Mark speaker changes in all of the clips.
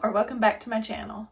Speaker 1: or welcome back to my channel.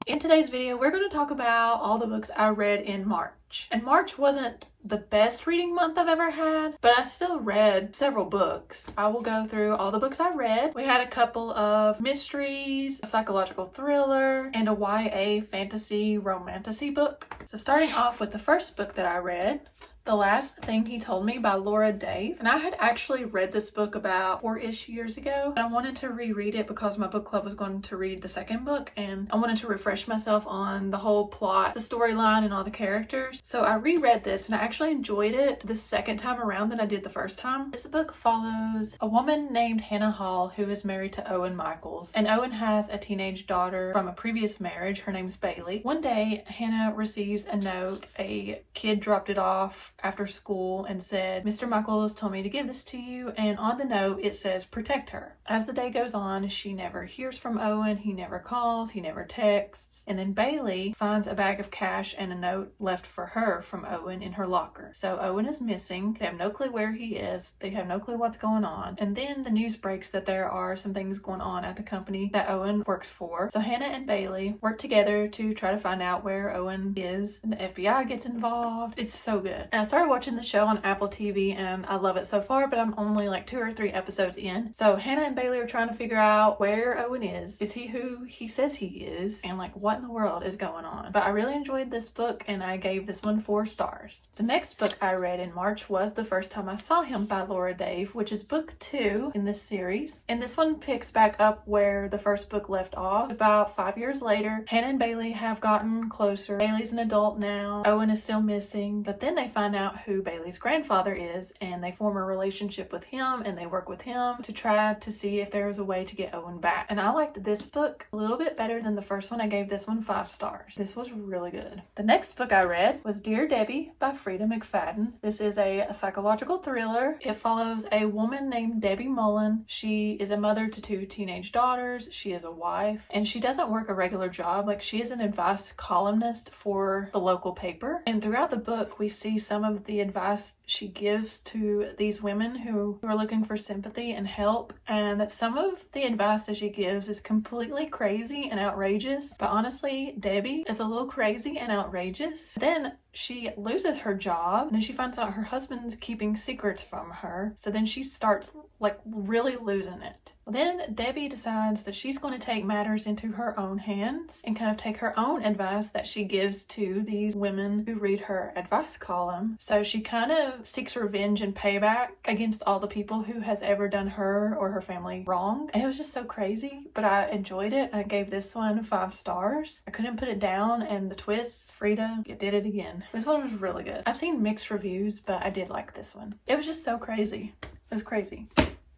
Speaker 1: In today's video, we're going to talk about all the books I read in March. And March wasn't the best reading month I've ever had, but I still read several books. I will go through all the books I read. We had a couple of mysteries, a psychological thriller, and a YA fantasy romantasy book. So starting off with the first book that I read, The Last Thing He Told Me by Laura Dave. And I had actually read this book about 4-ish years ago. And I wanted to reread it because my book club was going to read the second book. And I wanted to refresh myself on the whole plot, the storyline, and all the characters. So I reread this and I actually enjoyed it the second time around than I did the first time. This book follows a woman named Hannah Hall who is married to Owen Michaels. And Owen has a teenage daughter from a previous marriage. Her name's Bailey. One day, Hannah receives a note. A kid dropped it off after school and said, "Mr. Michaels told me to give this to you," and on the note it says, "Protect her." As the day goes on, she never hears from Owen, he never calls, he never texts, and then Bailey finds a bag of cash and a note left for her from Owen in her locker. So Owen is missing, they have no clue where he is, they have no clue what's going on, and then the news breaks that there are some things going on at the company that Owen works for. So Hannah and Bailey work together to try to find out where Owen is, and the FBI gets involved. It's so good. And I started watching the show on Apple TV and I love it so far, but I'm only like 2 or 3 episodes in. So Hannah and Bailey are trying to figure out where Owen is. Is he who he says he is? And like, what in the world is going on? But I really enjoyed this book and I gave this one 4 stars. The next book I read in March was The First Time I Saw Him by Laura Dave, which is book 2 in this series. And this one picks back up where the first book left off. About 5 years later, Hannah and Bailey have gotten closer. Bailey's an adult now. Owen is still missing, but then they find out who Bailey's grandfather is and they form a relationship with him and they work with him to try to see if there is a way to get Owen back. And I liked this book a little bit better than the first one. I gave this one 5 stars. This was really good. The next book I read was Dear Debbie by Frida McFadden. This is a psychological thriller. It follows a woman named Debbie Mullen. She is a mother to 2 teenage daughters. She is a wife and she doesn't work a regular job. Like, she is an advice columnist for the local paper. And throughout the book we see some of the advice she gives to these women who are looking for sympathy and help, and that some of the advice that she gives is completely crazy and outrageous. But honestly, Debbie is a little crazy and outrageous. Then she loses her job and then she finds out her husband's keeping secrets from her, so then she starts like really losing it. Then Debbie decides that she's going to take matters into her own hands and kind of take her own advice that she gives to these women who read her advice column. So she kind of seeks revenge and payback against all the people who has ever done her or her family wrong. And it was just so crazy, but I enjoyed it. I gave this one 5 stars. I couldn't put it down, and the twists, Frida did it again. This one was really good. I've seen mixed reviews, but I did like this one. It was just so crazy. It was crazy.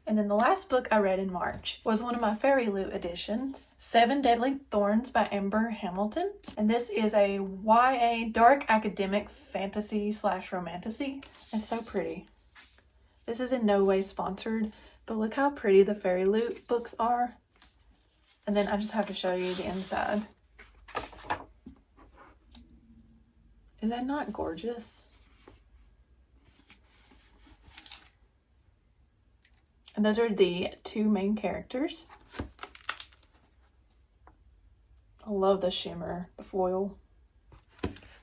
Speaker 1: And then the last book I read in March was one of my Fairy Loot editions, 7 Deadly Thorns by Amber Hamilton. And this is a YA dark academic fantasy / romantasy. It's so pretty. This is in no way sponsored, but look how pretty the Fairy Loot books are. And then I just have to show you the inside. Is that not gorgeous? And those are the 2 main characters. I love the shimmer, the foil.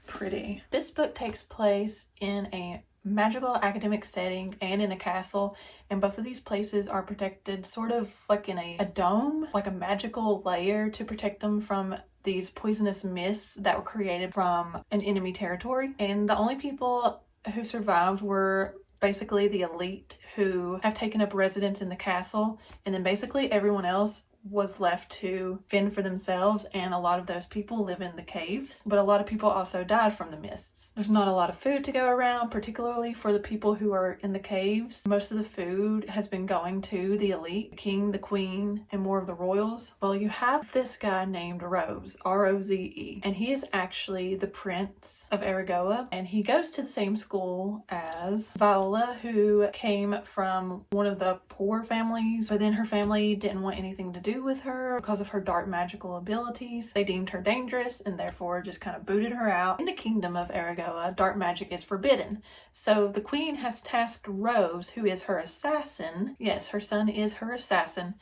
Speaker 1: Pretty. This book takes place in a magical academic setting and in a castle, and both of these places are protected sort of like in a dome, like a magical layer to protect them from these poisonous mists that were created from an enemy territory. And the only people who survived were basically the elite who have taken up residence in the castle, and then basically everyone else was left to fend for themselves, and a lot of those people live in the caves, but a lot of people also died from the mists. There's not a lot of food to go around, particularly for the people who are in the caves. Most of the food has been going to the elite, the king, the queen, and more of the royals. Well, you have this guy named Rose, R-O-Z-E, and he is actually the prince of Aragoa, and he goes to the same school as Viola, who came from one of the poor families, but then her family didn't want anything to do do with her because of her dark magical abilities. They deemed her dangerous and therefore just kind of booted her out. In the kingdom of Aragoa, dark magic is forbidden. So the queen has tasked Rose, who is her assassin, yes, her son is her assassin,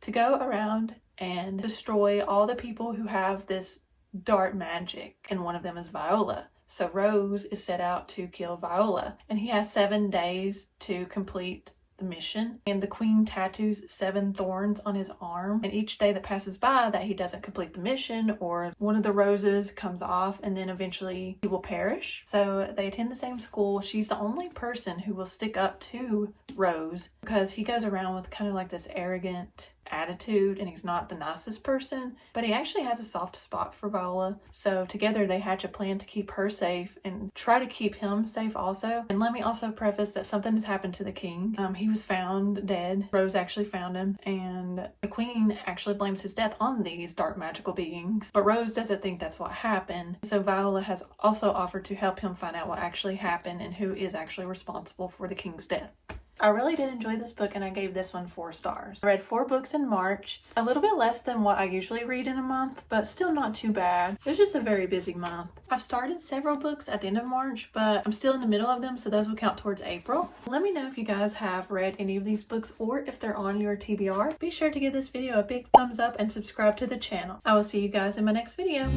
Speaker 1: to go around and destroy all the people who have this dark magic, and one of them is Viola. So Rose is set out to kill Viola, and he has 7 days to complete the mission, and the queen tattoos 7 thorns on his arm, and each day that passes by that he doesn't complete the mission or one of the roses comes off, and then eventually he will perish. So they attend the same school. She's the only person who will stick up to Rose because he goes around with kind of like this arrogant attitude and he's not the nicest person, but he actually has a soft spot for Viola. So together they hatch a plan to keep her safe and try to keep him safe also. And let me also preface that something has happened to the king. He was found dead. Rose actually found him, and the queen actually blames his death on these dark magical beings, but Rose doesn't think that's what happened. So Viola has also offered to help him find out what actually happened and who is actually responsible for the king's death. I really did enjoy this book, and I gave this one 4 stars. I read 4 books in March, a little bit less than what I usually read in a month, but still not too bad. It was just a very busy month. I've started several books at the end of March, but I'm still in the middle of them, so those will count towards April. Let me know if you guys have read any of these books or if they're on your TBR. Be sure to give this video a big thumbs up and subscribe to the channel. I will see you guys in my next video.